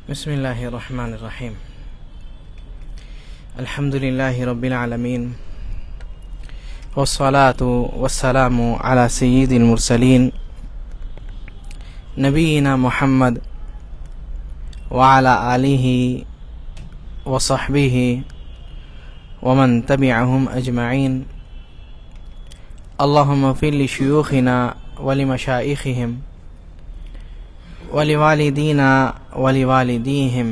بسم الله الرحمن الرحيم. الحمد لله رب العالمين، والصلاة والسلام على سيد المرسلين نبينا محمد وعلى آله وصحبه ومن تبعهم أجمعين. اللهم اغفر لشيوخنا ولمشائخهم ولوالدينا ولوالديهم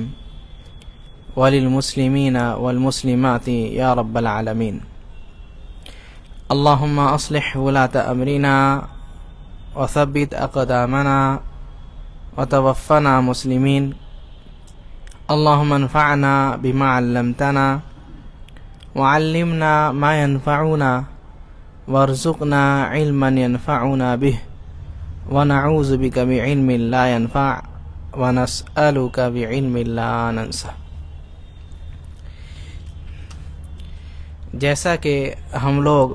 وللمسلمين والمسلمات يا رب العالمين. اللهم أصلح ولاة أمرنا وثبت أقدامنا وتوفنا مسلمين. اللهم انفعنا بما علمتنا وعلمنا ما ينفعنا وارزقنا علما ينفعنا به ونعوذ بك بعلم لا ينفع ونسألك بعلم لا ننسى. جیسا کہ ہم لوگ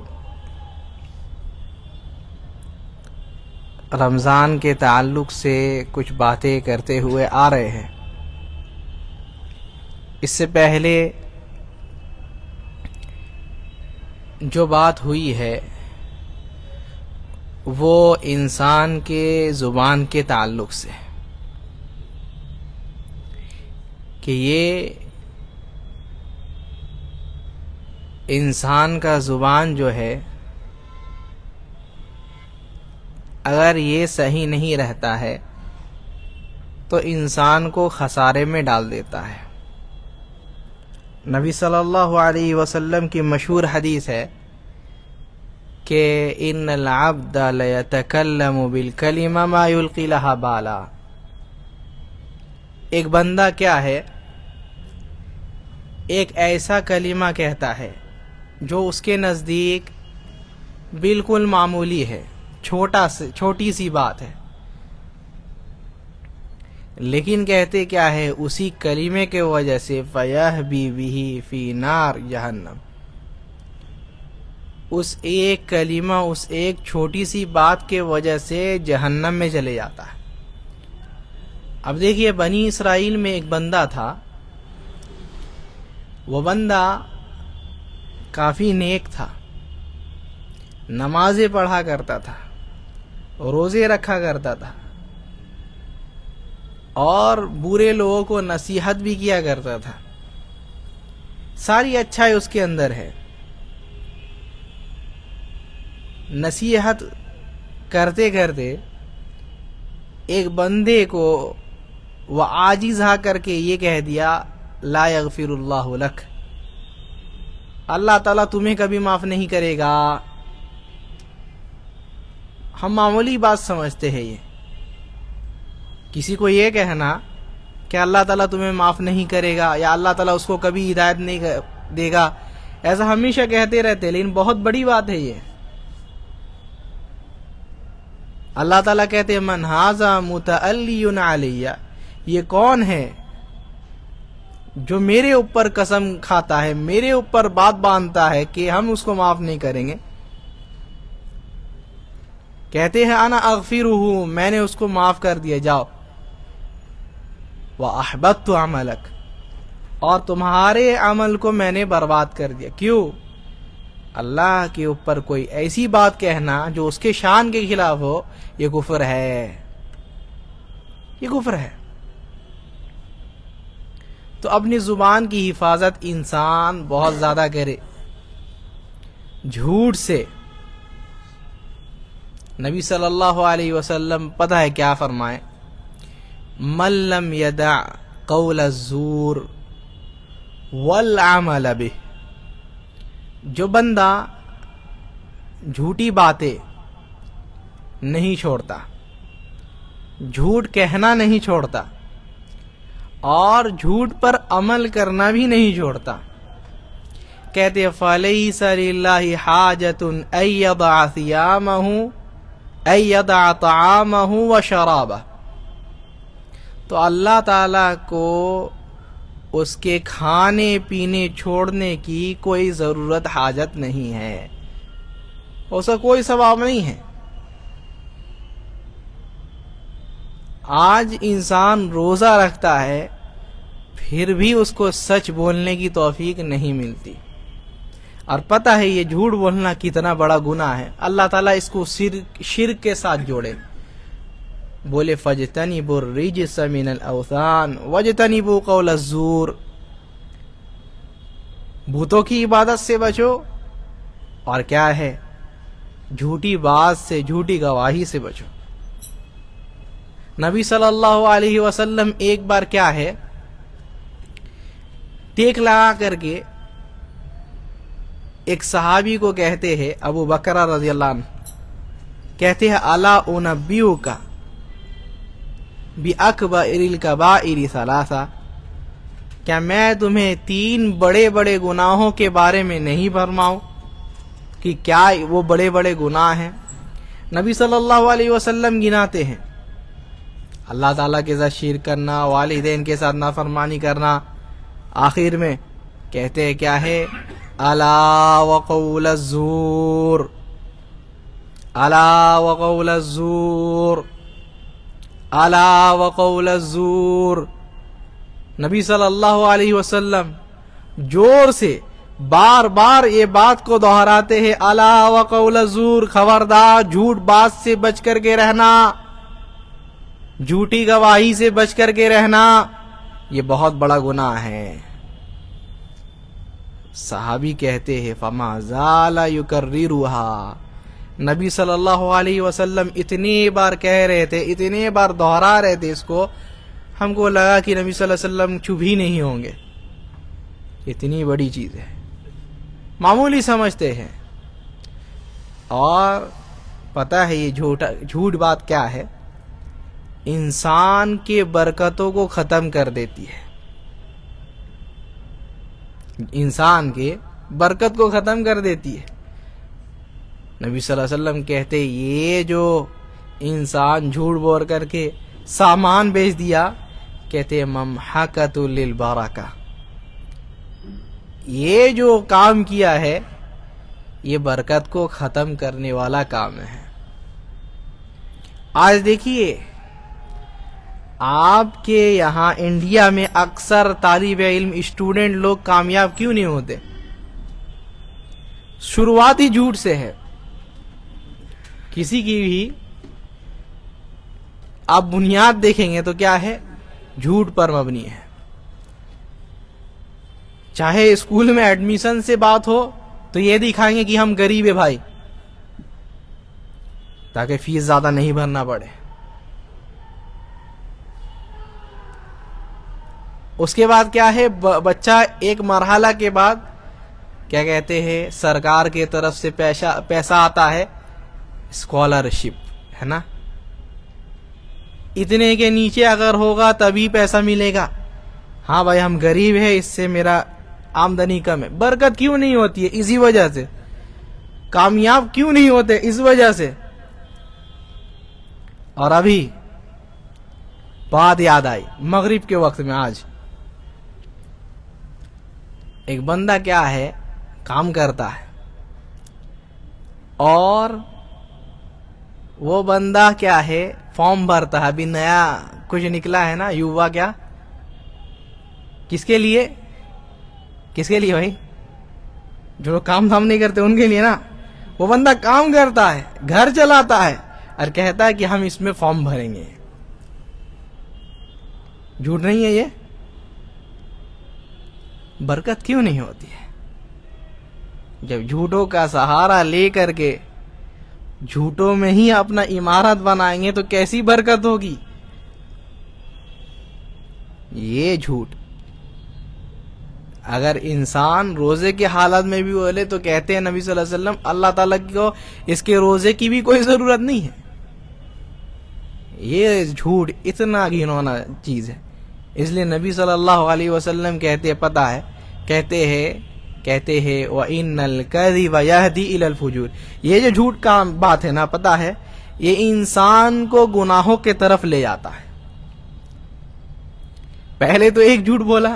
رمضان کے تعلق سے کچھ باتیں کرتے ہوئے آ رہے ہیں، اس سے پہلے جو بات ہوئی ہے وہ انسان کے زبان کے تعلق سے، کہ یہ انسان کا زبان جو ہے اگر یہ صحیح نہیں رہتا ہے تو انسان کو خسارے میں ڈال دیتا ہے. نبی صلی اللہ علیہ وسلم کی مشہور حدیث ہے کہ ان العبد لیتکلم بالکلمہ ما یلقی لہا بالا. ایک بندہ کیا ہے، ایک ایسا کلمہ کہتا ہے جو اس کے نزدیک بالکل معمولی ہے، چھوٹی سی بات ہے، لیکن کہتے کیا ہے، اسی کلمے کے وجہ سے فَيَهْبِي بِهِ فِي نَارِ جہنم. اس ایک کلمہ، اس ایک چھوٹی سی بات کے وجہ سے جہنم میں چلے جاتا ہے. اب دیکھیے، بنی اسرائیل میں ایک بندہ تھا، وہ بندہ کافی نیک تھا، نمازیں پڑھا کرتا تھا، روزے رکھا کرتا تھا، اور برے لوگوں کو نصیحت بھی کیا کرتا تھا. ساری اچھائی اس کے اندر ہے. نصیحت کرتے کرتے ایک بندے کو وہ عاجز ہا کر کے یہ کہہ دیا، لا یغفر اللہ لک، اللہ تعالیٰ تمہیں کبھی معاف نہیں کرے گا. ہم معمولی بات سمجھتے ہیں یہ، کسی کو یہ کہنا کہ اللہ تعالیٰ تمہیں معاف نہیں کرے گا یا اللہ تعالیٰ اس کو کبھی ہدایت نہیں دے گا، ایسا ہمیشہ کہتے رہتے، لیکن بہت بڑی بات ہے یہ. اللہ تعالیٰ کہتے ہیں من ھذا متعلی علیہ، یہ کون ہے جو میرے اوپر قسم کھاتا ہے، میرے اوپر بات باندھتا ہے کہ ہم اس کو معاف نہیں کریں گے. کہتے ہیں انا اغفرہ، میں نے اس کو معاف کر دیا، جاؤ. وَأَحْبَطْتُ عَمَلَكَ، اور تمہارے عمل کو میں نے برباد کر دیا. کیوں؟ اللہ کے اوپر کوئی ایسی بات کہنا جو اس کے شان کے خلاف ہو، یہ کفر ہے، یہ کفر ہے. تو اپنی زبان کی حفاظت انسان بہت زیادہ کرے. جھوٹ سے نبی صلی اللہ علیہ وسلم پتہ ہے کیا فرمائے، من لم یدع قول الزور والعمل به، جو بندہ جھوٹی باتیں نہیں چھوڑتا، جھوٹ کہنا نہیں چھوڑتا، اور جھوٹ پر عمل کرنا بھی نہیں چھوڑتا، کہتے فَلَيْسَ لِلَّهِ حَاجَةٌ أَن يَضَعَ ثِيَابَهُ أَن يَضَعَ طَعَامَهُ وَشَرَابَهُ، تو اللہ تعالیٰ کو اس کے کھانے پینے چھوڑنے کی کوئی ضرورت حاجت نہیں ہے، اس کا کوئی ثواب نہیں ہے. آج انسان روزہ رکھتا ہے پھر بھی اس کو سچ بولنے کی توفیق نہیں ملتی. اور پتہ ہے یہ جھوٹ بولنا کتنا بڑا گناہ ہے. اللہ تعالیٰ اس کو شرک کے ساتھ جوڑے. بولے فَاجْتَنِبُوا الرِّجْسَ مِنَ الْأَوْثَانِ وَاجْتَنِبُوا قَوْلَ الزُّورِ. بتوں کی عبادت سے بچو، اور کیا ہے، جھوٹی بات سے، جھوٹی گواہی سے بچو. نبی صلی اللہ علیہ وسلم ایک بار کیا ہے، ٹیک لگا کر کے ایک صحابی کو کہتے ہیں، ابو بکر رضی اللہ عنہ کہتے ہیں، الا انبئک بأکبر الکبائر ثلاثہ، کیا میں تمہیں 3 بڑے بڑے گناہوں کے بارے میں نہیں فرماؤں کہ کیا وہ بڑے بڑے گناہ ہیں. نبی صلی اللہ علیہ وسلم گناتے ہیں، اللہ تعالیٰ کے ساتھ شرک کرنا، والدین کے ساتھ نافرمانی کرنا. آخر میں کہتے ہیں کیا ہے، الا وقول الزور، الا وقول الزور، الا وقول الزور. نبی صلی اللہ علیہ وسلم زور سے بار بار یہ بات کو دہراتے ہیں، الا وقول الزور، خبردار جھوٹ بات سے بچ کر کے رہنا، جھوٹی گواہی سے بچ کر کے رہنا، یہ بہت بڑا گناہ ہے. صحابی کہتے ہیں فما زال یکررها، نبی صلی اللہ علیہ وسلم اتنی بار کہہ رہے تھے، اتنے بار دہرا رہے تھے اس کو، ہم کو لگا کہ نبی صلی اللہ علیہ وسلم چپ ہی نہیں ہوں گے. اتنی بڑی چیز ہے، معمولی سمجھتے ہیں. اور پتہ ہے یہ جھوٹ بات کیا ہے، انسان کے برکتوں کو ختم کر دیتی ہے. انسان کے برکت کو ختم کر دیتی ہے. نبی صلی اللہ علیہ وسلم کہتے یہ جو انسان جھوٹ بول کر کے سامان بیچ دیا، کہتے ممحقۃ للبرکہ، یہ جو کام کیا ہے یہ برکت کو ختم کرنے والا کام ہے. آج دیکھیے آپ کے یہاں انڈیا میں اکثر طالب علم اسٹوڈنٹ لوگ کامیاب کیوں نہیں ہوتے؟ شروعاتی جھوٹ سے ہے. کسی کی بھی آپ بنیاد دیکھیں گے تو کیا ہے، جھوٹ پر مبنی ہے. چاہے اسکول میں ایڈمیشن سے بات ہو تو یہ دکھائیں گے کہ ہم غریب ہیں بھائی، تاکہ فیس زیادہ نہیں بھرنا پڑے. اس کے بعد کیا ہے، بچہ ایک مرحلہ کے بعد کیا کہتے ہیں، سرکار کی طرف سے پیسہ آتا ہے، اسکالرشپ ہے نا، اتنے کے نیچے اگر ہوگا تبھی پیسہ ملے گا. ہاں بھائی ہم غریب ہیں، اس سے میرا آمدنی کم ہے. برکت کیوں نہیں ہوتی ہے؟ اسی وجہ سے. کامیاب کیوں نہیں ہوتے؟ اس وجہ سے. اور ابھی بات یاد آئی، مغرب کے وقت میں آج ایک بندہ کیا ہے، کام کرتا ہے، اور وہ بندہ کیا ہے، فارم بھرتا ہے. ابھی نیا کچھ نکلا ہے نا، یووا، کیا کس کے لیے، کس کے لیے بھائی؟ جو لوگ کام دھام نہیں کرتے ان کے لیے نا. وہ بندہ کام کرتا ہے، گھر چلاتا ہے، اور کہتا ہے کہ ہم اس میں فارم بھریں گے. جھوٹ نہیں ہے یہ؟ برکت کیوں نہیں ہوتی ہے؟ جب جھوٹوں کا سہارا لے کر کے جھوٹوں میں ہی اپنا عمارت بنائیں گے تو کیسی برکت ہوگی؟ یہ جھوٹ اگر انسان روزے کے حالت میں بھی بولے تو کہتے ہیں نبی صلی اللہ علیہ وسلم اللہ تعالیٰ کو اس کے روزے کی بھی کوئی ضرورت نہیں ہے. یہ جھوٹ اتنا گھنونا چیز ہے. اس لیے نبی صلی اللہ علیہ وسلم کہتے پتہ ہے، کہتے ہیں وَإِنَّ الْكَذِبَ يَهْدِي إِلَى الْفُجُورِ. یہ جو جھوٹ کا بات ہے نا، پتہ ہے یہ انسان کو گناہوں کے طرف لے جاتا ہے. پہلے تو ایک جھوٹ بولا،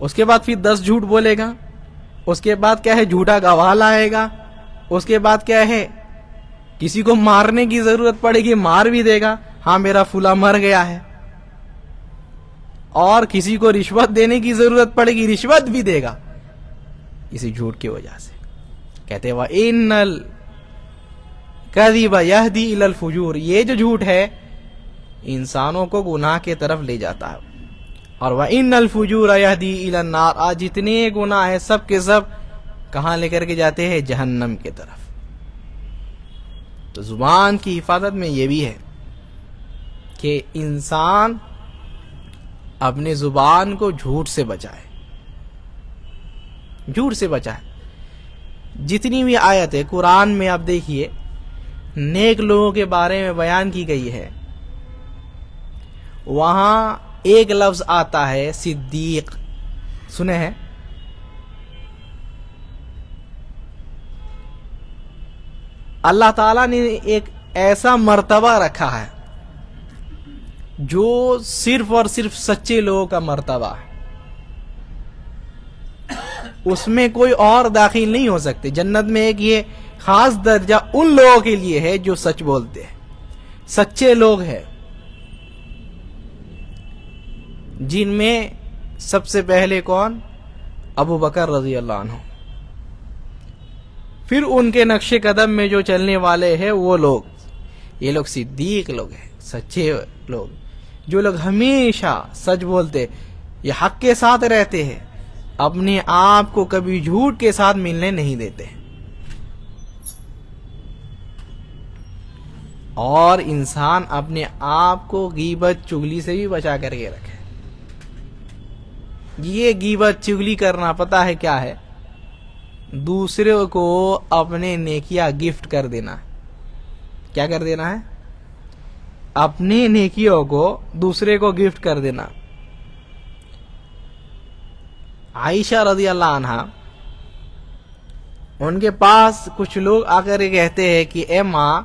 اس کے بعد پھر 10 جھوٹ بولے گا، اس کے بعد کیا ہے، جھوٹا گواہ لائے گا، اس کے بعد کیا ہے، کسی کو مارنے کی ضرورت پڑے گی مار بھی دے گا، ہاں میرا فلاں مر گیا ہے. اور کسی کو رشوت دینے کی ضرورت پڑے گی رشوت بھی دے گا اسی جھوٹ کی وجہ سے. کہتے ہیں وَإِنَّ الْكَذِبَ يَهْدِي إِلَى الْفُجُورِ، یہ جو جھوٹ ہے انسانوں کو گناہ کے طرف لے جاتا ہے. اور وَإِنَّ الْفُجُورَ يَهْدِي إِلَى النَّارِ، آج جتنے گناہ ہیں سب کے سب کہاں لے کر کے جاتے ہیں؟ جہنم کے طرف. تو زبان کی حفاظت میں یہ بھی ہے کہ انسان اپنے زبان کو جھوٹ سے بچائے، جھوٹ سے بچائے. جتنی بھی آیت ہے قرآن میں آپ دیکھیے نیک لوگوں کے بارے میں بیان کی گئی ہے، وہاں ایک لفظ آتا ہے صدیق، سنے ہیں؟ اللہ تعالیٰ نے ایک ایسا مرتبہ رکھا ہے جو صرف اور صرف سچے لوگوں کا مرتبہ ہے، اس میں کوئی اور داخل نہیں ہو سکتے. جنت میں ایک یہ خاص درجہ ان لوگوں کے لیے ہے جو سچ بولتے ہیں، سچے لوگ ہیں، جن میں سب سے پہلے کون؟ ابو بکر رضی اللہ عنہ، پھر ان کے نقش قدم میں جو چلنے والے ہیں وہ لوگ، یہ لوگ صدیق لوگ ہیں، سچے لوگ، جو لوگ ہمیشہ سچ بولتے، یہ حق کے ساتھ رہتے ہیں، اپنے آپ کو کبھی جھوٹ کے ساتھ ملنے نہیں دیتے. اور انسان اپنے آپ کو غیبت چغلی سے بھی بچا کر کے رکھے. یہ غیبت چغلی کرنا پتہ ہے کیا ہے؟ دوسرے کو اپنے نیکیاں گفٹ کر دینا. کیا کر دینا ہے؟ اپنے نیکیوں کو دوسرے کو گفٹ کر دینا. عائشہ رضی اللہ عنہ، ان کے پاس کچھ لوگ آ کر کہتے ہیں کہ اے ماں،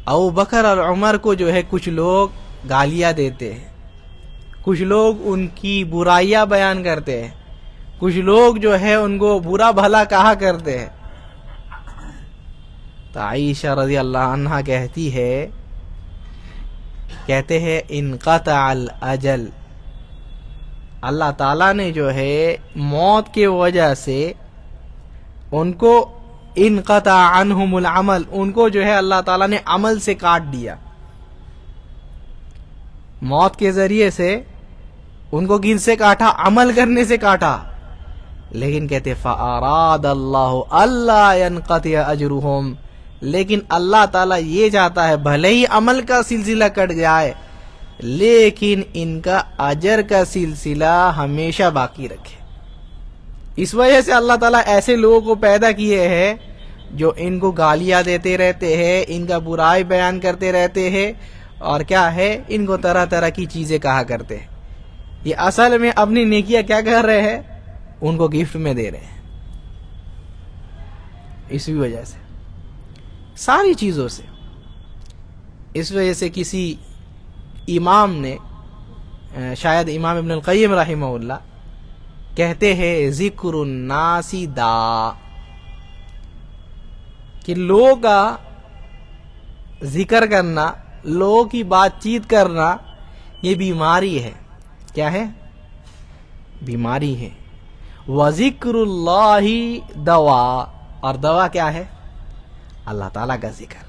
ابو بکر اور عمر کو جو ہے کچھ لوگ گالیاں دیتے ہیں، کچھ لوگ ان کی برائیاں بیان کرتے ہیں، کچھ لوگ جو ہے ان کو برا بھلا کہا کرتے ہیں. تو عائشہ رضی اللہ عنہ کہتے ہیں انقطع الاجل، اللہ تعالیٰ نے جو ہے موت کے وجہ سے ان کو انقطع عنہم العمل، ان کو جو ہے اللہ تعالیٰ نے عمل سے کاٹ دیا، موت کے ذریعے سے ان کو کن سے کاٹا؟ عمل کرنے سے کاٹا. لیکن کہتے فَأَرَادَ اللَّهُ أَلَّا يَنْقَطِعَ أَجْرُهُمْ، لیکن اللہ تعالیٰ یہ چاہتا ہے بھلے ہی عمل کا سلسلہ کٹ جائے لیکن ان کا اجر کا سلسلہ ہمیشہ باقی رکھے. اس وجہ سے اللہ تعالیٰ ایسے لوگوں کو پیدا کیے ہیں جو ان کو گالیاں دیتے رہتے ہیں، ان کا برائی بیان کرتے رہتے ہیں، اور کیا ہے ان کو طرح طرح کی چیزیں کہا کرتے ہیں. یہ اصل میں اپنی نیکیاں کیا کر رہے ہیں؟ ان کو گفٹ میں دے رہے ہیں. اسی وجہ سے ساری چیزوں سے، اس وجہ سے کسی امام نے، شاید امام ابن القیم رحمہ اللہ، کہتے ہیں ذکر الناس داء، کہ لوگوں کا ذکر کرنا، لوگوں کی بات چیت کرنا یہ بیماری ہے. کیا ہے؟ بیماری ہے. وَذِكْرُ اللَّهِ دَوَا، اور دوا کیا ہے؟ اللہ تعالیٰ کا ذکر.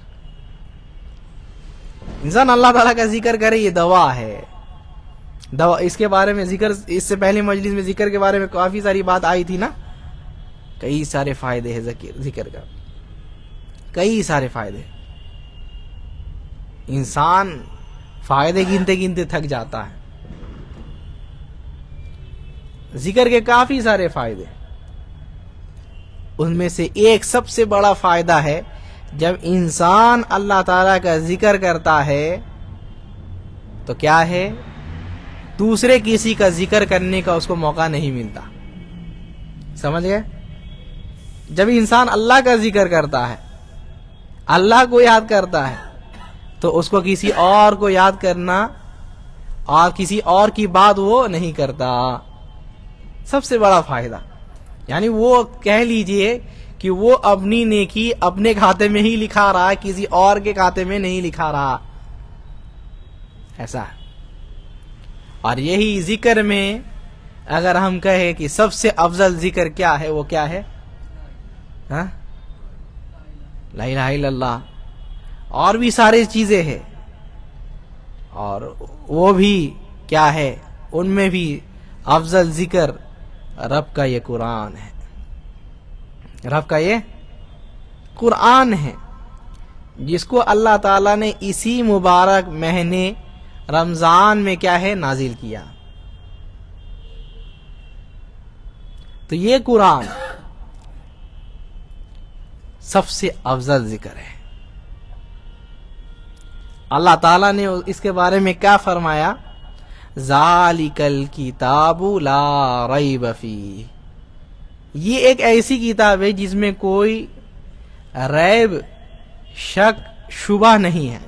انسان اللہ تعالیٰ کا ذکر کرے یہ دوا ہے. دوا، اس کے بارے میں ذکر، اس سے پہلے مجلس میں ذکر کے بارے میں کافی ساری بات آئی تھی نا. کئی سارے فائدے ہیں ذکر کا، کئی سارے فائدے. انسان فائدے گنتے گنتے تھک جاتا ہے. ذکر کے کافی سارے فائدے، ان میں سے ایک سب سے بڑا فائدہ ہے جب انسان اللہ تعالیٰ کا ذکر کرتا ہے تو کیا ہے؟ دوسرے کسی کا ذکر کرنے کا اس کو موقع نہیں ملتا. سمجھ گئے؟ جب انسان اللہ کا ذکر کرتا ہے، اللہ کو یاد کرتا ہے، تو اس کو کسی اور کو یاد کرنا اور کسی اور کی بات وہ نہیں کرتا. سب سے بڑا فائدہ، یعنی وہ کہہ لیجئے کہ وہ اپنی نیکی اپنے کھاتے میں ہی لکھا رہا ہے، کسی اور کے کھاتے میں نہیں لکھا رہا. ایسا ہے. اور یہی ذکر میں اگر ہم کہیں کہ سب سے افضل ذکر کیا ہے، وہ کیا ہے؟ ہاں، لا الہ الا اللہ. اور بھی ساری چیزیں ہیں، اور وہ بھی کیا ہے، ان میں بھی افضل ذکر رب کا یہ قرآن ہے. رب کا یہ قرآن ہے، جس کو اللہ تعالیٰ نے اسی مبارک مہینے رمضان میں کیا ہے، نازل کیا. تو یہ قرآن سب سے افضل ذکر ہے. اللہ تعالیٰ نے اس کے بارے میں کیا فرمایا؟ ذالک الکتاب لا ریب فیہ. یہ ایک ایسی کتاب ہے جس میں کوئی ریب، شک، شبہ نہیں ہے.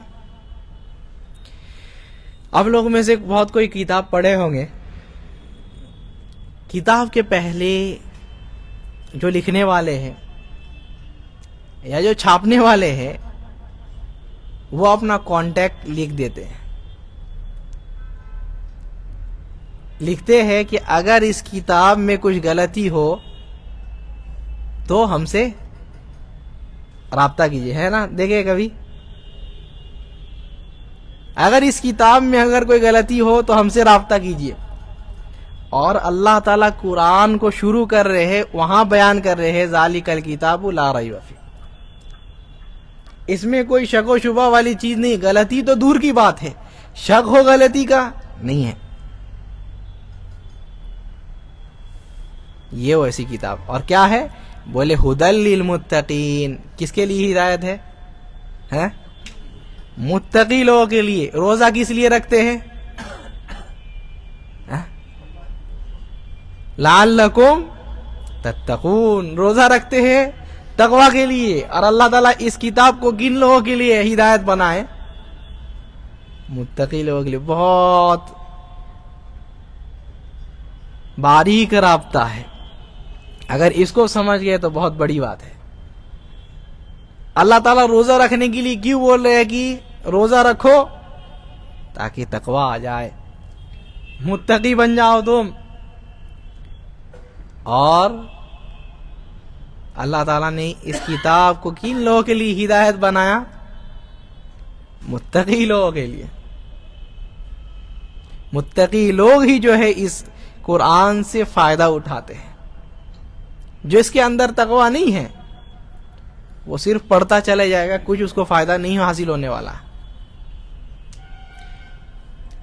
اب لوگ میں سے بہت کوئی کتاب پڑھے ہوں گے. کتاب کے پہلے جو لکھنے والے ہیں یا جو چھاپنے والے ہیں وہ اپنا کانٹیکٹ لکھ دیتے ہیں. لکھتے ہیں کہ اگر اس کتاب میں کچھ غلطی ہو تو ہم سے رابطہ کیجیے. ہے نا، دیکھیں کبھی اگر اس کتاب میں اگر کوئی غلطی ہو تو ہم سے رابطہ کیجیے. اور اللہ تعالیٰ قرآن کو شروع کر رہے ہیں، وہاں بیان کر رہے ہیں ذالک الکتاب لا ریب فیہ. اس میں کوئی شک و شبہ والی چیز نہیں. غلطی تو دور کی بات ہے، شک ہو غلطی کا نہیں ہے. یہ وہ ایسی کتاب. اور کیا ہے؟ بولے ھدی للمتقین. کس کے لیے ہدایت ہے؟ متقی لوگوں کے لیے. روزہ کس لیے رکھتے ہیں؟ لعلکم تتقون. روزہ رکھتے ہیں تقوی کے لیے. اور اللہ تعالیٰ اس کتاب کو کن لوگوں کے لیے ہدایت بنائے؟ متقی لوگوں کے لیے. بہت باریک رابطہ ہے. اگر اس کو سمجھ گئے تو بہت بڑی بات ہے. اللہ تعالیٰ روزہ رکھنے کے لیے کیوں بول رہے ہیں کہ روزہ رکھو؟ تاکہ تقوی آ جائے، متقی بن جاؤ تم. اور اللہ تعالیٰ نے اس کتاب کو کن لوگوں کے لیے ہدایت بنایا؟ متقی لوگوں کے لیے. متقی لوگ ہی جو ہے اس قرآن سے فائدہ اٹھاتے ہیں. جو اس کے اندر تقوی نہیں ہے وہ صرف پڑھتا چلے جائے گا، کچھ اس کو فائدہ نہیں حاصل ہونے والا.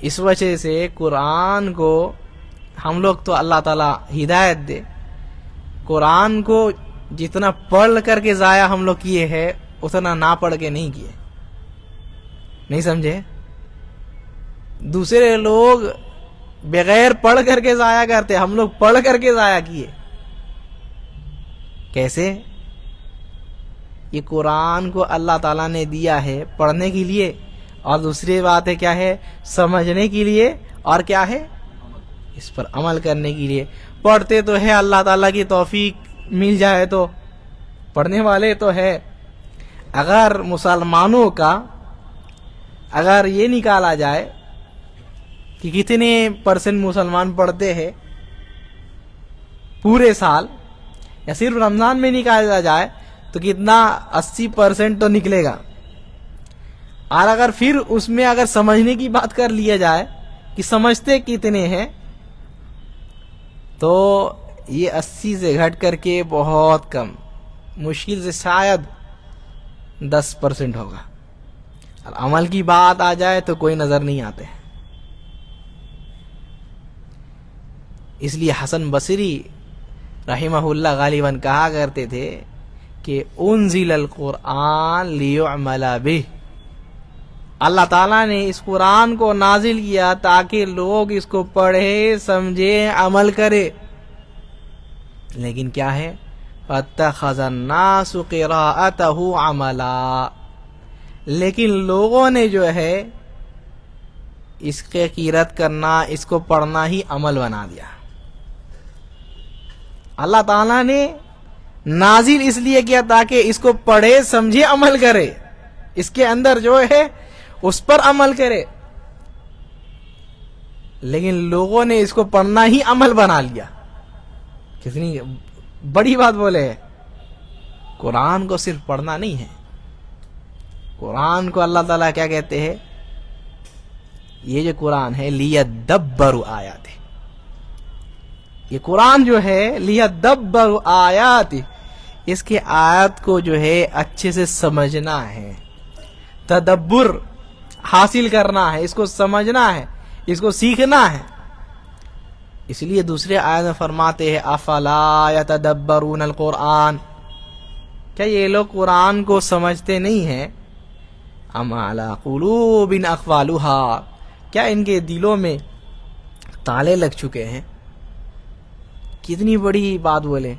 اس وجہ سے قرآن کو ہم لوگ تو اللہ تعالیٰ ہدایت دے، قرآن کو جتنا پڑھ کر کے ضائع ہم لوگ کیے ہیں اتنا نہ پڑھ کے نہیں کیے. نہیں سمجھے؟ دوسرے لوگ بغیر پڑھ کر کے ضائع کرتے، ہم لوگ پڑھ کر کے ضائع کیے. کیسے؟ یہ قرآن کو اللہ تعالیٰ نے دیا ہے پڑھنے کے لیے، اور دوسری بات ہے کیا ہے؟ سمجھنے کے لیے، اور کیا ہے؟ اس پر عمل کرنے کے لیے. پڑھتے تو ہے، اللہ تعالیٰ کی توفیق مل جائے تو پڑھنے والے تو ہے. اگر مسلمانوں کا اگر یہ نکالا جائے کہ کتنے پرسنٹ مسلمان پڑھتے ہیں پورے سال، یا صرف رمضان میں نکالا جائے تو کتنا 80% تو نکلے گا. اور اگر پھر اس میں اگر سمجھنے کی بات کر لیا جائے کہ سمجھتے کتنے ہیں، تو یہ 80 سے گھٹ کر کے بہت کم، مشکل سے شاید 10% ہوگا. اور عمل کی بات آ جائے تو کوئی نظر نہیں آتے. اس لیے حسن بصری رحمہ اللہ غالباً کہا کرتے تھے کہ انزل القرآن لیعمل بہ. اللہ تعالیٰ نے اس قرآن کو نازل کیا تاکہ لوگ اس کو پڑھے، سمجھے، عمل کرے. لیکن کیا ہے؟ فاتخذ الناس قراءته عملا. لیکن لوگوں نے جو ہے اس کے قرأت کرنا، اس کو پڑھنا ہی عمل بنا دیا. اللہ تعالیٰ نے نازل اس لیے کیا تاکہ اس کو پڑھے، سمجھے، عمل کرے، اس کے اندر جو ہے اس پر عمل کرے. لیکن لوگوں نے اس کو پڑھنا ہی عمل بنا لیا. کتنی بڑی بات بولے ہے. قرآن کو صرف پڑھنا نہیں ہے. قرآن کو اللہ تعالیٰ کیا کہتے ہیں؟ یہ جو قرآن ہے لیدبروا آیات، یہ قرآن جو ہے لیدبروا آیات، اس کے آیات کو جو ہے اچھے سے سمجھنا ہے، تدبر حاصل کرنا ہے، اس کو سمجھنا ہے، اس کو سیکھنا ہے. اس لیے دوسرے آیت میں فرماتے ہیں افلا یتدبرون القرآن، کیا یہ لوگ قرآن کو سمجھتے نہیں ہیں؟ ام علی قلوب اقفالها، کیا ان کے دلوں میں تالے لگ چکے ہیں؟ کتنی بڑی بات بولے.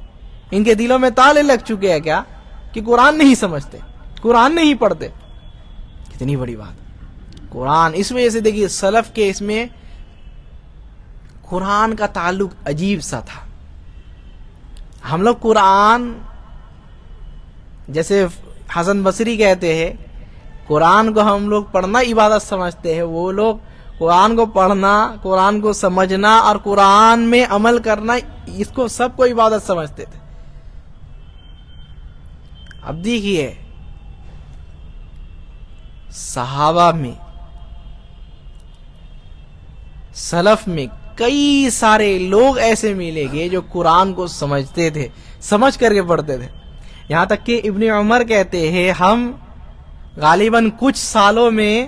ان کے دلوں میں تالے لگ چکے ہیں کیا کہ قرآن نہیں سمجھتے، قرآن نہیں پڑھتے؟ کتنی بڑی بات. قرآن اس وجہ سے دیکھیے سلف کے اس میں قرآن کا تعلق عجیب سا تھا. ہم لوگ قرآن جیسے حسن بصری کہتے ہیں قرآن کو ہم لوگ پڑھنا عبادت سمجھتے ہیں، وہ لوگ قرآن کو پڑھنا، قرآن کو سمجھنا اور قرآن میں عمل کرنا اس کو سب کو عبادت سمجھتے تھے. اب دیکھیے صحابہ میں، سلف میں کئی سارے لوگ ایسے ملے گے جو قرآن کو سمجھتے تھے، سمجھ کر کے پڑھتے تھے. یہاں تک کہ ابن عمر کہتے ہیں ہم غالباً کچھ سالوں میں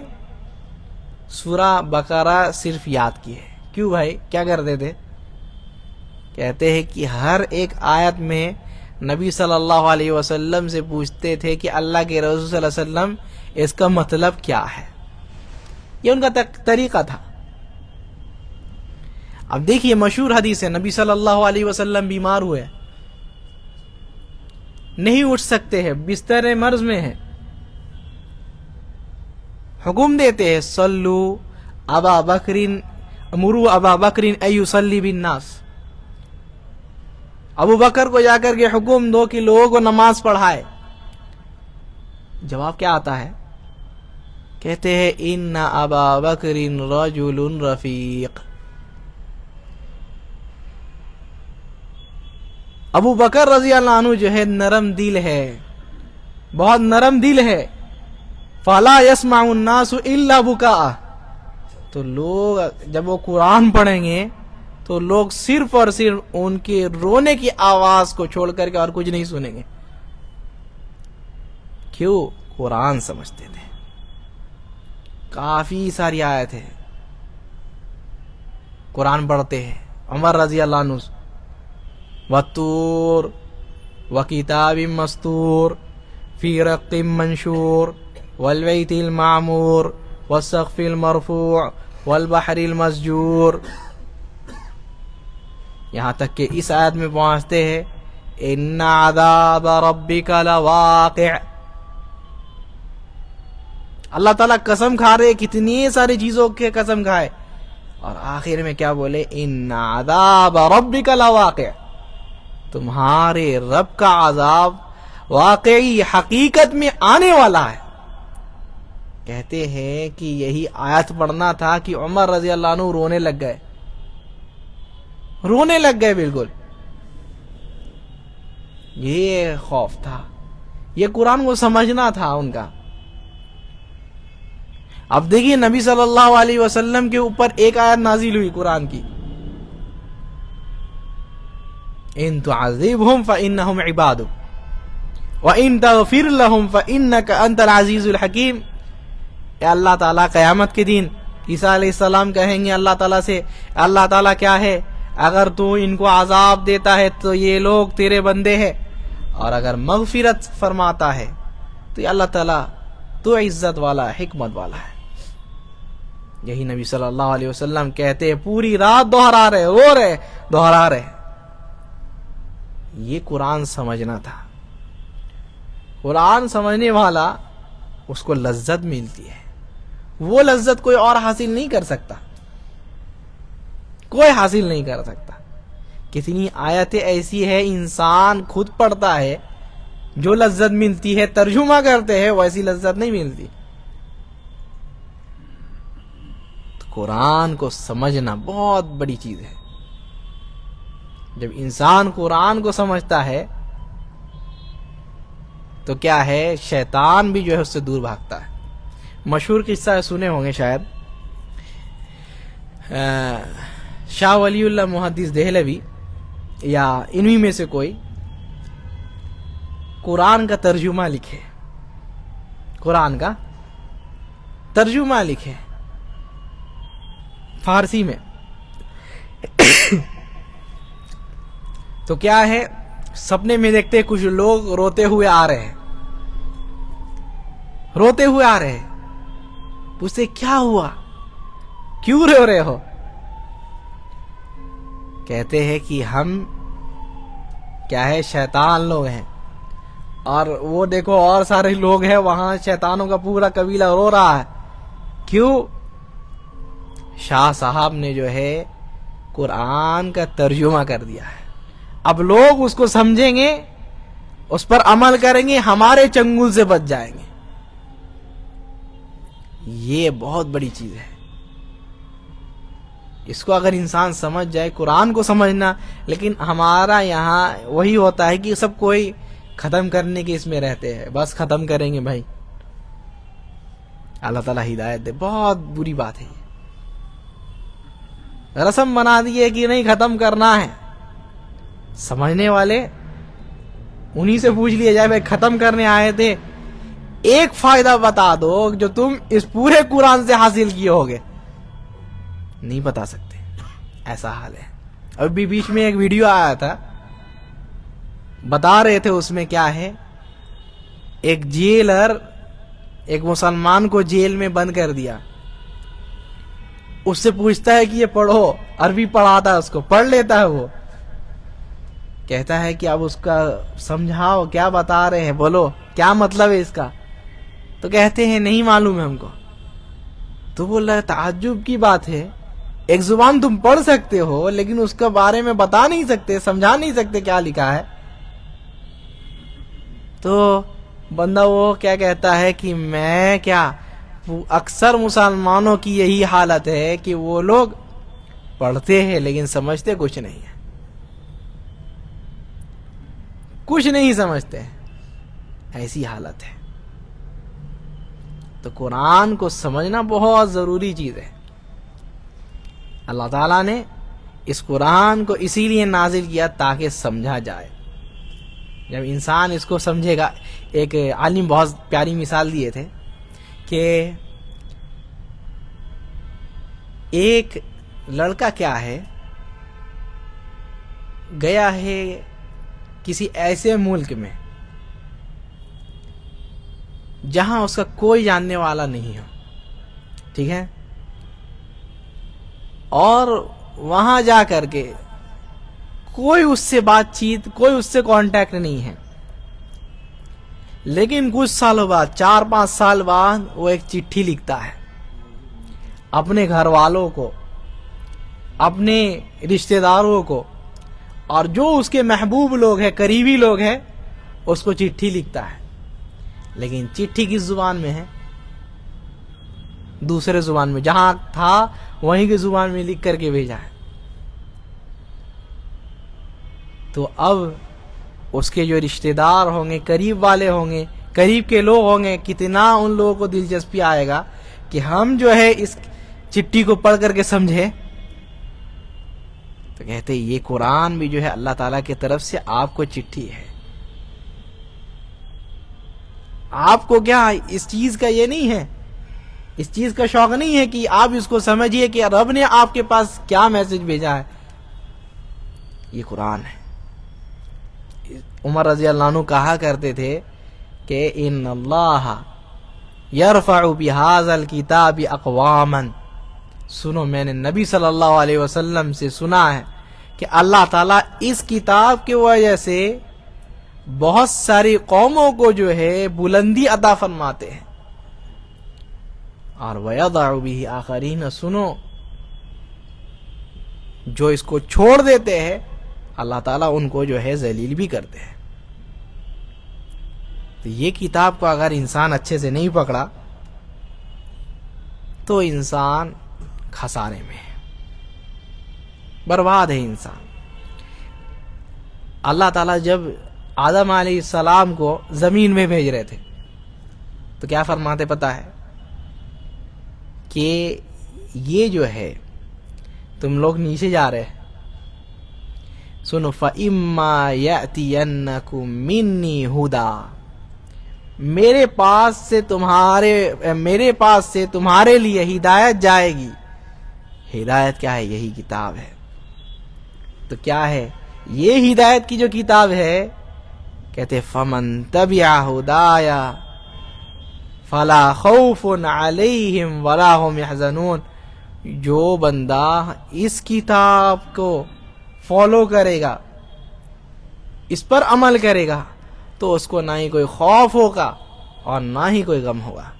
سورہ بقرہ صرف یاد کیے. کیوں بھائی کیا کرتے تھے؟ کہتے ہیں کہ ہر ایک آیت میں نبی صلی اللہ علیہ وسلم سے پوچھتے تھے کہ اللہ کے رسول صلی اللہ علیہ وسلم اس کا مطلب کیا ہے. یہ ان کا طریقہ تھا. اب دیکھیے مشہور حدیث ہے، نبی صلی اللہ علیہ وسلم بیمار ہوئے، نہیں اٹھ سکتے ہیں، بستر مرض میں ہے، حکم دیتے ہیں صلو ابا بکرین امرو ابا بکرین ایصلی بالناس، ابو بکر کو جا کر کے حکم دو کہ لوگوں کو نماز پڑھائے. جواب کیا آتا ہے؟ کہتے ہیں ان ابا بکر رجل رفیق، ابو بکر رضی اللہ عنہ جو ہے نرم دل ہے، بہت نرم دل ہے. فلا يسمع الناس الا بكاء، تو لوگ جب وہ قرآن پڑھیں گے تو لوگ صرف اور صرف ان کے رونے کی آواز کو چھوڑ کر کے اور کچھ نہیں سنیں گے. کیوں؟ قرآن سمجھتے تھے. کافی ساری آیت ہے قرآن پڑھتے ہیں. عمر رضی اللہ عنہ والطور وکتاب مستور فی رق منشور والبیت المعمور والسقف المرفوع والبحر المسجور، یہاں تک کہ اس آیت میں پہنچتے ہیں ان عذاب ربک لواقع. اللہ تعالیٰ قسم کھا رہے، کتنی ساری چیزوں کے قسم کھائے، اور آخر میں کیا بولے؟ ان عذاب ربک لواقع، تمہارے رب کا عذاب واقعی حقیقت میں آنے والا ہے. کہتے ہیں کہ یہی آیت پڑھنا تھا کہ عمر رضی اللہ عنہ رونے لگ گئے، رونے لگ گئے بالکل. یہ خوف تھا، یہ قرآن کو سمجھنا تھا ان کا. اب دیکھیے نبی صلی اللہ علیہ وسلم کے اوپر ایک آیت نازل ہوئی قرآن کی، ان تعذبهم فانهم عبادک وان تغفر لهم فانک انت العزیز الحکیم. اے اللہ تعالیٰ قیامت کے دن عیسیٰ علیہ السلام کہیں گے اللہ تعالیٰ سے، اللہ تعالیٰ کیا ہے، اگر تو ان کو عذاب دیتا ہے تو یہ لوگ تیرے بندے ہیں، اور اگر مغفرت فرماتا ہے تو یہ اللہ تعالیٰ تو عزت والا، حکمت والا ہے. یہی نبی صلی اللہ علیہ وسلم کہتے ہیں، پوری رات دہرا رہے، رو رہے، دہرا رہے. یہ قرآن سمجھنا تھا. قرآن سمجھنے والا اس کو لذت ملتی ہے، وہ لذت کوئی اور حاصل نہیں کر سکتا، کوئی حاصل نہیں کر سکتا. کتنی آیتیں ایسی ہے انسان خود پڑھتا ہے، جو لذت ملتی ہے ترجمہ کرتے ہیں ویسی لذت نہیں ملتی. قرآن کو سمجھنا بہت بڑی چیز ہے. جب انسان قرآن کو سمجھتا ہے تو کیا ہے، شیطان بھی جو ہے اس سے دور بھاگتا ہے. مشہور قصہ سنے ہوں گے شاید، شاہ ولی اللہ محدث دہلوی یا انہی میں سے کوئی قرآن کا ترجمہ لکھے، قرآن کا ترجمہ لکھے فارسی میں. تو کیا ہے، سپنے میں دیکھتے کچھ لوگ روتے ہوئے آ رہے ہیں، روتے ہوئے آ رہے ہیں. پوچھتے کیا ہوا، کیوں رو رہے ہو؟ کہتے ہیں کہ ہم کیا ہے، شیطان لوگ ہیں، اور وہ دیکھو اور سارے لوگ ہیں وہاں، شیطانوں کا پورا قبیلہ رو رہا ہے. کیوں؟ شاہ صاحب نے جو ہے قرآن کا ترجمہ کر دیا ہے. اب لوگ اس کو سمجھیں گے، اس پر عمل کریں گے، ہمارے چنگل سے بچ جائیں گے. یہ بہت بڑی چیز ہے. اس کو اگر انسان سمجھ جائے، قرآن کو سمجھنا. لیکن ہمارا یہاں وہی ہوتا ہے کہ سب کوئی ختم کرنے کے اس میں رہتے ہیں، بس ختم کریں گے بھائی. اللہ تعالیٰ ہدایت دے. بہت بری بات ہے. رسم بنا دی ہے کہ نہیں ختم کرنا ہے. سمجھنے والے انہی سے پوچھ لیا جائے، بھائی ختم کرنے آئے تھے، ایک فائدہ بتا دو جو تم اس پورے قرآن سے حاصل کیے ہوگے. نہیں بتا سکتے، ایسا حال ہے. ابھی بیچ میں ایک ویڈیو آیا تھا، بتا رہے تھے اس میں کیا ہے، ایک جیلر ایک مسلمان کو جیل میں بند کر دیا. اس سے پوچھتا ہے کہ یہ پڑھو، عربی پڑھاتا ہے، اس کو پڑھ لیتا ہے. وہ کہتا ہے کہ اب اس کا سمجھاؤ، کیا بتا رہے ہیں، بولو کیا مطلب ہے اس کا. تو کہتے ہیں نہیں معلوم ہے ہم کو. تو بول رہا ہے تعجب کی بات ہے، ایک زبان تم پڑھ سکتے ہو لیکن اس کے بارے میں بتا نہیں سکتے، سمجھا نہیں سکتے کیا لکھا ہے. تو بندہ وہ کیا کہتا ہے کہ میں کیا، اکثر مسلمانوں کی یہی حالت ہے کہ وہ لوگ پڑھتے ہیں لیکن سمجھتے کچھ نہیں ہے، کچھ نہیں سمجھتے. ایسی حالت ہے. تو قرآن کو سمجھنا بہت ضروری چیز ہے. اللہ تعالیٰ نے اس قرآن کو اسی لیے نازل کیا تاکہ سمجھا جائے. جب انسان اس کو سمجھے گا، ایک عالم بہت پیاری مثال دیے تھے کہ ایک لڑکا کیا ہے، گیا ہے کسی ایسے ملک میں جہاں اس کا کوئی جاننے والا نہیں ہو، ٹھیک ہے، اور وہاں جا کر کے کوئی اس سے بات چیت، کوئی اس سے کانٹیکٹ نہیں ہے. لیکن کچھ سالوں بعد، 4-5 سال بعد، وہ ایک چٹھی لکھتا ہے اپنے گھر والوں کو، اپنے رشتہ داروں کو، اور جو اس کے محبوب لوگ ہیں، قریبی لوگ ہیں، اس کو چٹھی لکھتا ہے. لیکن چٹھی کس زبان میں ہے؟ دوسرے زبان میں، جہاں تھا وہیں کی زبان میں لکھ کر کے بھیجا ہے. تو اب اس کے جو رشتہ دار ہوں گے، قریب والے ہوں گے، قریب کے لوگ ہوں گے، کتنا ان لوگوں کو دلچسپی آئے گا کہ ہم جو ہے اس چٹھی کو پڑھ کر کے سمجھے. تو کہتے ہیں یہ قرآن بھی جو ہے اللہ تعالیٰ کی طرف سے آپ کو چٹھی ہے. آپ کو کیا اس چیز کا یہ نہیں ہے، اس چیز کا شوق نہیں ہے کہ آپ اس کو سمجھیے کہ رب نے آپ کے پاس کیا میسج بھیجا ہے. یہ قرآن ہے. عمر رضی اللہ عنہ کہا کرتے تھے کہ ان اللہ یرفع بہذا الکتاب اقواما. سنو، میں نے نبی صلی اللہ علیہ وسلم سے سنا ہے کہ اللہ تعالیٰ اس کتاب کی وجہ سے بہت ساری قوموں کو جو ہے بلندی عطا فرماتے ہیں، اور وَيَضَعُ بِهِ آخَرِينَ. سنو، جو اس کو چھوڑ دیتے ہیں اللہ تعالیٰ ان کو جو ہے ذلیل بھی کرتے ہیں. تو یہ کتاب کو اگر انسان اچھے سے نہیں پکڑا تو انسان خسارے میں ہے، برباد ہے انسان۔ اللہ تعالیٰ جب آدم علیہ السلام کو زمین میں بھیج رہے تھے تو کیا فرماتے پتہ ہے کہ یہ جو ہے تم لوگ نیچے جا رہے ہیں، سنو فَإِمَّا يَأْتِيَنَّكُم مِّنِّي هُدًى، میرے پاس سے تمہارے لیے ہدایت جائے گی۔ ہدایت کیا ہے؟ یہی کتاب ہے۔ تو کیا ہے یہ ہدایت کی جو کتاب ہے؟ کہتے فَمَن تَبِعَ هُدَايَ فَلَا خَوْفٌ عَلَيْهِمْ وَلَا هُمْ يَحْزَنُونَ، جو بندہ اس کتاب کو فالو کرے گا، اس پر عمل کرے گا، تو اس کو نہ ہی کوئی خوف ہوگا اور نہ ہی کوئی غم ہوگا۔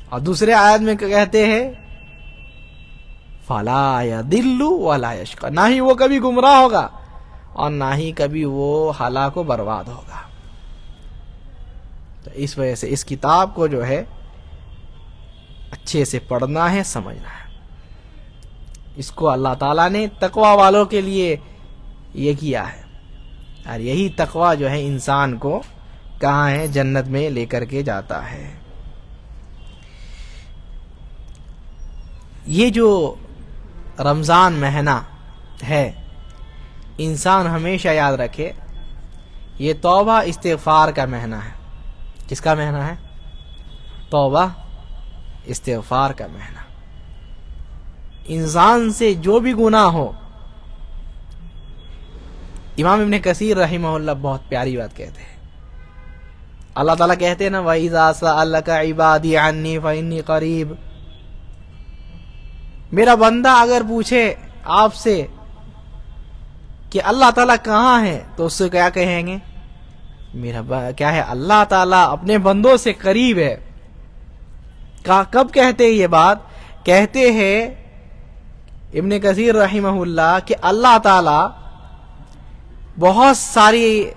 اور دوسرے آیت میں کہتے ہیں فَلَا يَضِلُّ وَلَا يَشْقَى، نہ ہی وہ کبھی گمراہ ہوگا اور نہ ہی کبھی وہ ہلاک و برباد ہوگا۔ تو اس وجہ سے اس کتاب کو جو ہے اچھے سے پڑھنا ہے، سمجھنا ہے۔ اس کو اللہ تعالیٰ نے تقوی والوں کے لیے یہ کیا ہے، اور یہی تقوی جو ہے انسان کو کہاں ہے؟ جنت میں لے کر کے جاتا ہے۔ یہ جو رمضان مہینہ ہے، انسان ہمیشہ یاد رکھے یہ توبہ استغفار کا مہینہ ہے۔ کس کا مہینہ ہے؟ توبہ استغفار کا مہینہ۔ انسان سے جو بھی گناہ ہو، امام ابن کثیر رحمہ اللہ بہت پیاری بات کہتے ہیں۔ اللہ تعالیٰ کہتے ہیں نا وَإِذَا سَأَلَكَ عِبَادِي عَنِّي فَإِنِّي قَرِيبٌ، میرا بندہ اگر پوچھے آپ سے کہ اللہ تعالیٰ کہاں ہے تو اس سے کیا کہیں گے؟ کیا ہے؟ اللہ تعالیٰ اپنے بندوں سے قریب ہے۔ کب کہتے ہیں یہ بات؟ کہتے ہیں ابن کثیر رحمہ اللہ کہ اللہ تعالیٰ بہت ساری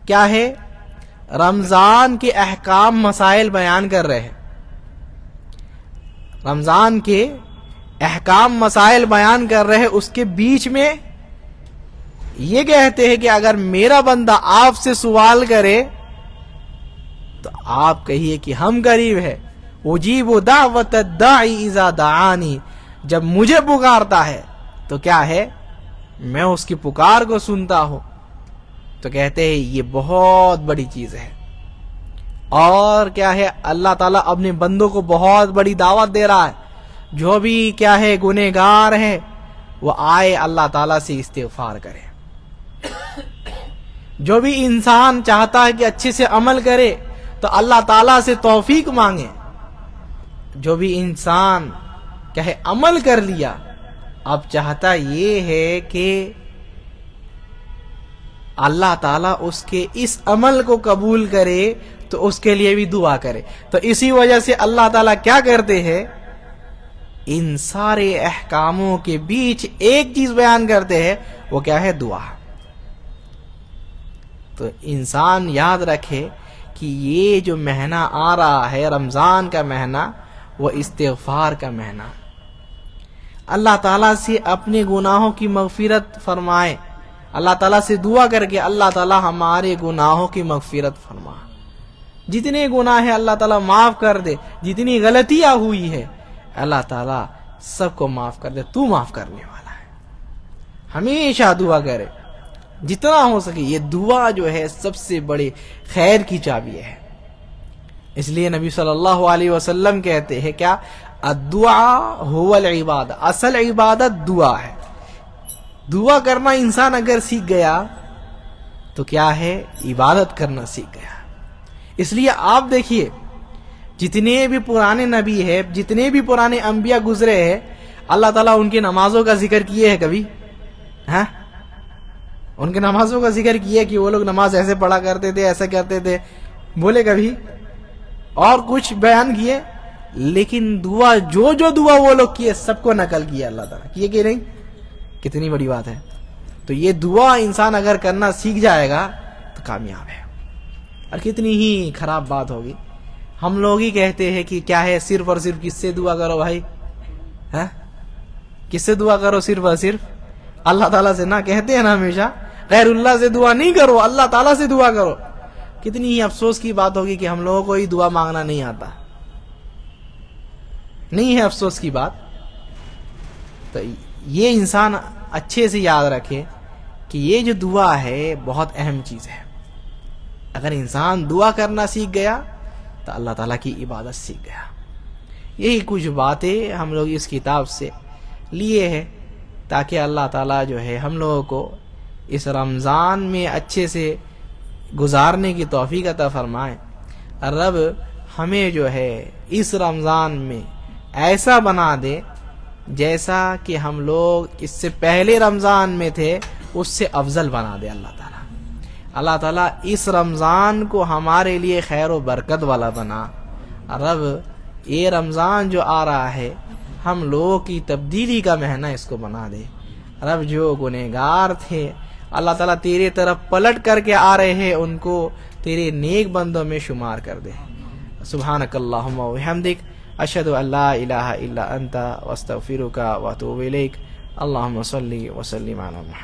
کیا ہے رمضان کے احکام مسائل بیان کر رہے ہیں، رمضان کے احکام مسائل بیان کر رہے ہیں، اس کے بیچ میں یہ کہتے ہیں کہ اگر میرا بندہ آپ سے سوال کرے تو آپ کہیے کہ ہم قریب ہے۔ اجیب دعوت الداعی اذا دعانی، جب مجھے پکارتا ہے تو کیا ہے؟ میں اس کی پکار کو سنتا ہوں۔ تو کہتے ہیں یہ بہت بڑی چیز ہے، اور کیا ہے اللہ تعالیٰ اپنے بندوں کو بہت بڑی دعوت دے رہا ہے، جو بھی کیا ہے گنہگار ہے وہ آئے اللہ تعالیٰ سے استغفار کرے۔ جو بھی انسان چاہتا ہے کہ اچھے سے عمل کرے تو اللہ تعالیٰ سے توفیق مانگے۔ جو بھی انسان کیا ہے عمل کر لیا، اب چاہتا یہ ہے کہ اللہ تعالیٰ اس کے اس عمل کو قبول کرے تو اس کے لیے بھی دعا کرے۔ تو اسی وجہ سے اللہ تعالیٰ کیا کرتے ہیں؟ ان سارے احکاموں کے بیچ ایک چیز بیان کرتے ہیں، وہ کیا ہے؟ دعا۔ تو انسان یاد رکھے کہ یہ جو مہینہ آ رہا ہے رمضان کا مہینہ، وہ استغفار کا مہینہ، اللہ تعالیٰ سے اپنے گناہوں کی مغفرت فرمائے، اللہ تعالیٰ سے دعا کر کے اللہ تعالیٰ ہمارے گناہوں کی مغفرت فرما، جتنے گناہ ہیں اللہ تعالیٰ معاف کر دے، جتنی غلطیاں ہوئی ہے اللہ تعالیٰ سب کو معاف کر دے، تو معاف کرنے والا ہے۔ ہمیشہ دعا کرے جتنا ہو سکے، یہ دعا جو ہے سب سے بڑی خیر کی چابی ہے۔ اس لیے نبی صلی اللہ علیہ وسلم کہتے ہیں کیا؟ الدعاء هو العبادہ، اصل عبادت دعا ہے۔ دعا کرنا انسان اگر سیکھ گیا تو کیا ہے؟ عبادت کرنا سیکھ گیا۔ اس لیے آپ دیکھیے جتنے بھی پرانے نبی ہیں، جتنے بھی پرانے انبیاء گزرے ہیں، اللہ تعالیٰ ان کی نمازوں کا ذکر کیے ہے کبھی؟ ہاں، ان کے نمازوں کا ذکر کیا کہ وہ لوگ نماز ایسے پڑھا کرتے تھے، ایسا کرتے تھے، بولے کبھی؟ اور کچھ بیان کیے؟ لیکن دعا جو دعا وہ لوگ کیے سب کو نقل کیا اللہ تعالیٰ، کیے کہ نہیں؟ کتنی بڑی بات ہے۔ تو یہ دعا انسان اگر کرنا سیکھ جائے گا تو کامیاب ہے۔ اور کتنی ہی خراب بات ہوگی، ہم لوگ ہی کہتے ہیں کہ کیا ہے صرف اور صرف کس سے دعا کرو بھائی؟ ہے؟ کس سے دعا کرو؟ صرف اور صرف اللہ تعالیٰ سے نہ. کہتے ہیں نا ہمیشہ غیر اللہ سے دعا نہیں کرو، اللہ تعالیٰ سے دعا کرو. کتنی ہی افسوس کی بات ہوگی کہ ہم لوگوں کو ہی دعا مانگنا نہیں آتا. نہیں ہے افسوس کی بات؟ تو یہ انسان اچھے سے یاد رکھے کہ یہ جو دعا ہے بہت اہم چیز ہے. اگر انسان دعا کرنا سیکھ گیا تو اللہ تعالیٰ کی عبادت سیکھ گیا. یہی کچھ باتیں ہم لوگ اس کتاب سے لیے ہیں تاکہ اللہ تعالیٰ جو ہے ہم لوگوں کو اس رمضان میں اچھے سے گزارنے کی توفیق عطا فرمائے. رب ہمیں جو ہے اس رمضان میں ایسا بنا دے جیسا کہ ہم لوگ اس سے پہلے رمضان میں تھے اس سے افضل بنا دے اللہ تعالیٰ. اللہ تعالیٰ اس رمضان کو ہمارے لیے خیر و برکت والا بنا. رب یہ رمضان جو آ رہا ہے ہم لوگوں کی تبدیلی کا مہینہ اس کو بنا دے. رب جو گنہگار تھے اللہ تعالیٰ تیرے طرف پلٹ کر کے آ رہے ہیں ان کو تیرے نیک بندوں میں شمار کر دے. سبحانک اللہم و بحمدک اشہد ان لا الہ الا انت واستغفرک واتوب الیک. اللہم صلی وسلم علی محمد.